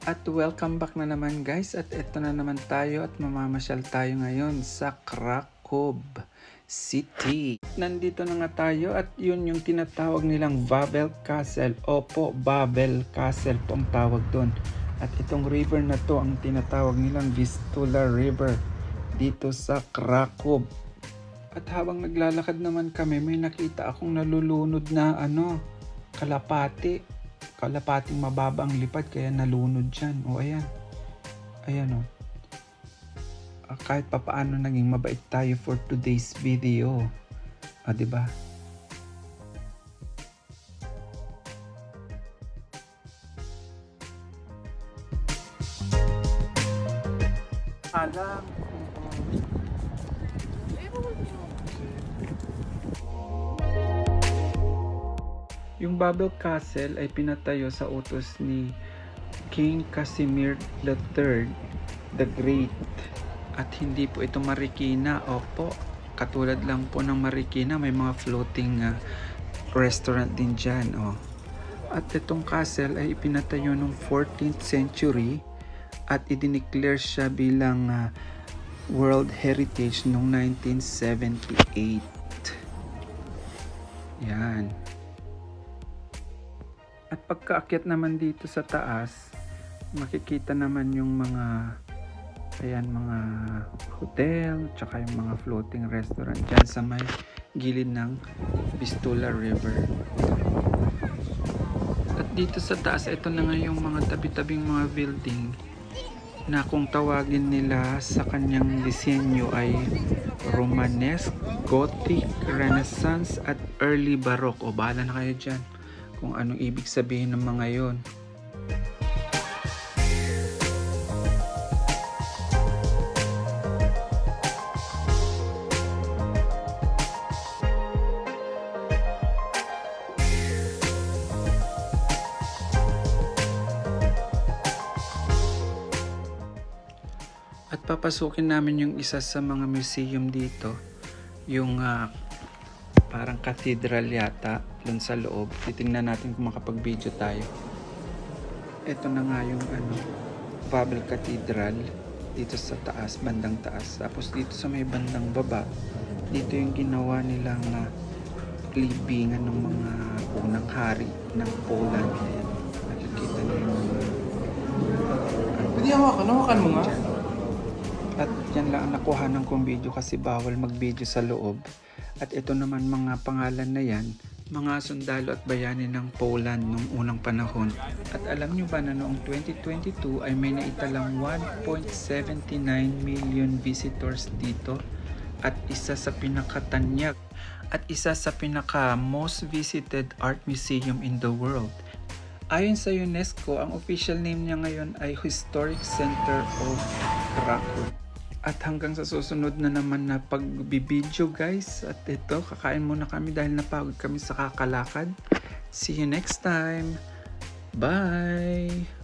At welcome back na naman guys, at ito na naman tayo at mamamasyal tayo ngayon sa Krakow City. Nandito na nga tayo at yun yung tinatawag nilang Wawel Castle. Opo, Wawel Castle po ang tawag doon. At itong river na to ang tinatawag nilang Vistula River dito sa Krakow. At habang naglalakad naman kami, may nakita akong nalulunod na kalapating mababa ang lipad kaya nalunod dyan. O ayan o. Kahit papaano naging mabait tayo for today's video. Diba? Alam. Yung Wawel Castle ay pinatayo sa utos ni King Casimir III the Great. At hindi po ito Marikina. Opo, katulad lang po ng Marikina, may mga floating restaurant din dyan. At itong castle ay ipinatayo noong 14th century at idineclare siya bilang World Heritage noong 1978. Yan. At pagkaakyat naman dito sa taas, makikita naman yung mga hotel, tsaka yung mga floating restaurant dyan sa may gilid ng Vistula River. At dito sa taas, ito na nga yung mga tabi-tabing mga building na kung tawagin nila sa kanyang disenyo ay Romanesque, Gothic, Renaissance at Early Baroque. O bahala na kayo dyan kung anong ibig sabihin ng mga yon. At papasukin namin yung isa sa mga museum dito, yung parang cathedral yata dun sa loob. Titingnan natin kung makapag-video tayo. Ito na nga yung Wawel Cathedral dito sa taas, bandang taas. Tapos dito sa may bandang baba, dito yung ginawa nilang libingan ng mga unang hari ng Poland. Ayan, nakikita niyo yung mga pwede hawakan mo nga. at yan lang ang nakuhanan kong video kasi bawal mag-video sa loob. At ito naman mga pangalan na yan, mga sundalo at bayani ng Poland noong unang panahon. At alam nyo ba na noong 2022 ay may naitalang 1.79 million visitors dito? At isa sa pinakatanyag at isa sa pinaka most visited art museum in the world. Ayon sa UNESCO, ang official name niya ngayon ay Historic Center of Krakow. At hanggang sa susunod na naman na pagbibideo guys. At ito, kakain muna kami dahil napagod kami sa kakalakad. See you next time. Bye!